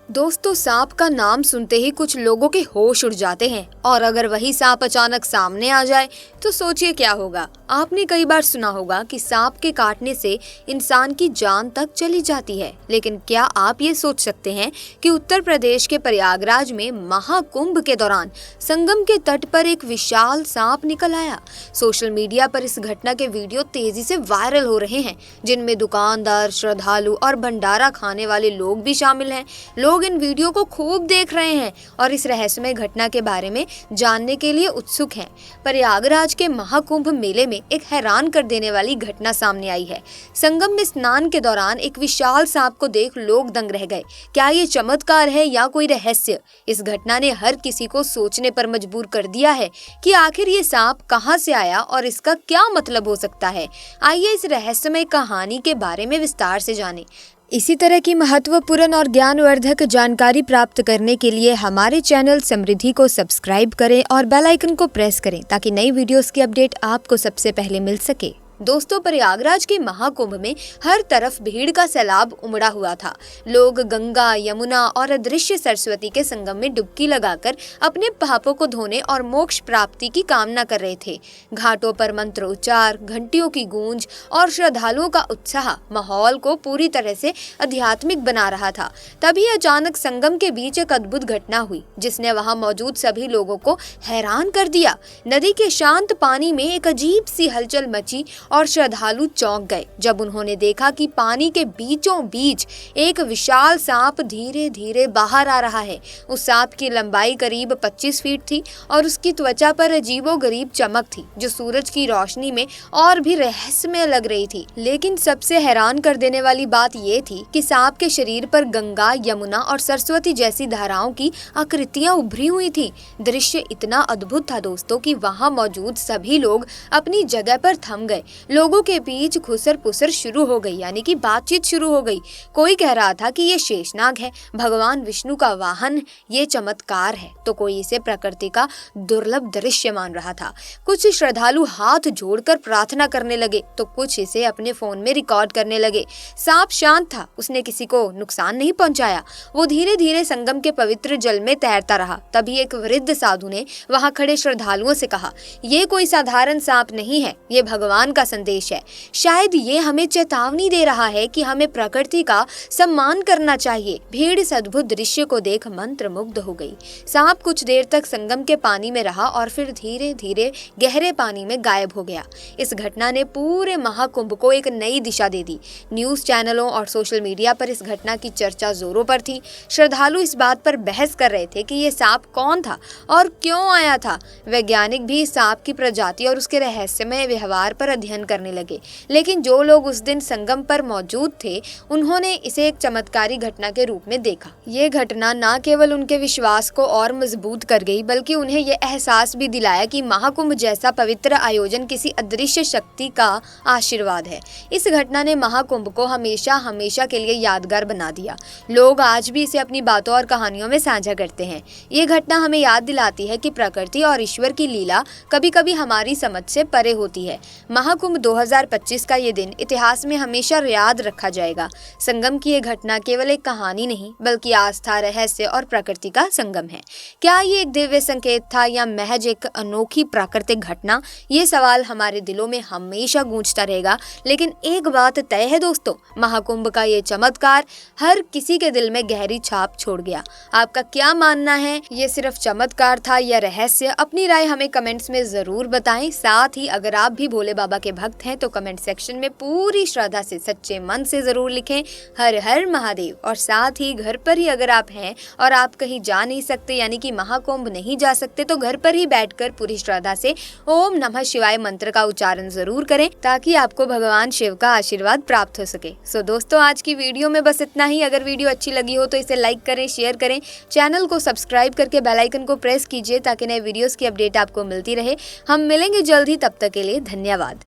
दोस्तों, सांप का नाम सुनते ही कुछ लोगों के होश उड़ जाते हैं और अगर वही सांप अचानक सामने आ जाए तो सोचिए क्या होगा। आपने कई बार सुना होगा कि सांप के काटने से इंसान की जान तक चली जाती है, लेकिन क्या आप ये सोच सकते हैं कि उत्तर प्रदेश के प्रयागराज में महाकुंभ के दौरान संगम के तट पर एक विशाल सांप निकल आया। सोशल मीडिया पर इस घटना के वीडियो तेजी से वायरल हो रहे हैं, जिनमें दुकानदार, श्रद्धालु और भंडारा खाने वाले लोग भी शामिल हैं। लोग इन वीडियो को खूब देख रहे हैं और इस रहस्यमय घटना के बारे में जानने के लिए उत्सुक हैं। प्रयागराज के महाकुंभ मेले में एक हैरान कर देने वाली घटना सामने आई है। संगम में स्नान के दौरान एक विशाल सांप को देख लोग दंग रह गए। क्या ये चमत्कार है या कोई रहस्य? इस घटना ने हर किसी को सोचने पर मजबूर कर दिया है कि आखिर ये सांप कहां से आया और इसका क्या मतलब हो सकता है। आइए इस रहस्यमय कहानी के बारे में विस्तार से जानें। इसी तरह की महत्वपूर्ण और ज्ञानवर्धक जानकारी प्राप्त करने के लिए हमारे चैनल समृद्धि को सब्सक्राइब करें और बेल आइकन को प्रेस करें ताकि नई वीडियोस की अपडेट आपको सबसे पहले मिल सके। दोस्तों, प्रयागराज के महाकुंभ में हर तरफ भीड़ का सैलाब उमड़ा हुआ था। लोग गंगा, यमुना और अदृश्य सरस्वती के संगम में डुबकी लगाकर अपने पापों को धोने और मोक्ष प्राप्ति की कामना कर रहे थे। घाटों पर मंत्रोच्चार, घंटियों की गूंज और श्रद्धालुओं का उत्साह माहौल को पूरी तरह से आध्यात्मिक बना रहा था। तभी अचानक संगम के बीच एक अद्भुत घटना हुई जिसने वहां मौजूद सभी लोगों को हैरान कर दिया। नदी के शांत पानी में एक अजीब सी हलचल मची और श्रद्धालु चौंक गए जब उन्होंने देखा कि पानी के बीचों बीच एक विशाल सांप धीरे धीरे बाहर आ रहा है। उस सांप की लंबाई करीब 25 फीट थी और उसकी त्वचा पर अजीबोगरीब चमक थी जो सूरज की रोशनी में और भी रहस्यमय लग रही थी। लेकिन सबसे हैरान कर देने वाली बात ये थी कि सांप के शरीर पर गंगा, यमुना और सरस्वती जैसी धाराओं की आकृतियां उभरी हुई थी। दृश्य इतना अद्भुत था दोस्तों कि वहां मौजूद सभी लोग अपनी जगह पर थम गए। लोगों के बीच खुसर पुसर शुरू हो गई, यानी कि बातचीत शुरू हो गई। कोई कह रहा था कि ये शेषनाग है, भगवान विष्णु का वाहन, ये चमत्कार है, तो कोई इसे प्रकृति का दुर्लभ दृश्य मान रहा था। कुछ श्रद्धालु हाथ जोड़कर प्रार्थना करने लगे तो कुछ इसे अपने फोन में रिकॉर्ड करने लगे। सांप शांत था, उसने किसी को नुकसान नहीं पहुंचाया। वो धीरे धीरे संगम के पवित्र जल में तैरता रहा। तभी एक वृद्ध साधु ने वहां खड़े श्रद्धालुओं से कहा, ये कोई साधारण सांप नहीं है, ये भगवान का संदेश है। शायद ये हमें चेतावनी दे रहा है कि हमें प्रकृति का सम्मान करना चाहिए। भीड़ इस अद्भुत दृश्य को देख मंत्रमुग्ध हो गई। सांप कुछ देर तक संगम के पानी में रहा और फिर धीरे धीरे गहरे पानी में गायब हो गया। इस घटना ने पूरे महाकुंभ को एक नई दिशा दे दी। न्यूज चैनलों और सोशल मीडिया पर इस घटना की चर्चा जोरों पर थी। श्रद्धालु इस बात पर बहस कर रहे थे कि ये सांप कौन था और क्यों आया था। वैज्ञानिक भी सांप की प्रजाति और उसके रहस्यमय व्यवहार पर अध्ययन करने लगे, लेकिन जो लोग उस दिन संगम पर मौजूद थे उन्होंने इसे एक चमत्कारी घटना के रूप में देखा। ये घटना न केवल उनके विश्वास को और मजबूत कर गई बल्कि उन्हें यह एहसास भी दिलाया कि महाकुंभ जैसा पवित्र आयोजन किसी अदृश्य शक्ति का आशीर्वाद है। इस घटना ने महाकुंभ को हमेशा हमेशा के लिए यादगार बना दिया। लोग आज भी इसे अपनी बातों और कहानियों में साझा करते हैं। ये घटना हमें याद दिलाती है कि प्रकृति और ईश्वर की लीला कभी कभी हमारी समझ से परे होती है। महाकुंभ 2025 का ये दिन इतिहास में हमेशा याद रखा जाएगा। संगम की ये घटना केवल एक कहानी नहीं बल्कि आस्था, रहस्य और प्रकृति का संगम है। क्या ये एक दिव्य संकेत था या महज एक अनोखी प्राकृतिक घटना? ये सवाल हमारे दिलों में हमेशा गूंजता रहेगा। लेकिन एक बात तय है दोस्तों, महाकुंभ का ये चमत्कार हर किसी के दिल में गहरी छाप छोड़ गया। आपका क्या मानना है? ये सिर्फ चमत्कार था या रहस्य? अपनी राय हमें कमेंट्स में जरूर बताएं। साथ ही अगर आप भी भोले बाबा के भक्त हैं तो कमेंट सेक्शन में पूरी श्रद्धा से, सच्चे मन से जरूर लिखें हर हर महादेव। और साथ ही घर पर ही अगर आप हैं और आप कहीं जा नहीं सकते यानी कि महाकुंभ नहीं जा सकते तो घर पर ही बैठकर पूरी श्रद्धा से ओम नमः शिवाय मंत्र का उच्चारण जरूर करें ताकि आपको भगवान शिव का आशीर्वाद प्राप्त हो सके। सो दोस्तों, आज की वीडियो में बस इतना ही। अगर वीडियो अच्छी लगी हो तो इसे लाइक करें, शेयर करें, चैनल को सब्सक्राइब करके बेल आइकन को प्रेस कीजिए ताकि नए वीडियोस की अपडेट आपको मिलती रहे। हम मिलेंगे जल्द ही, तब तक के लिए धन्यवाद।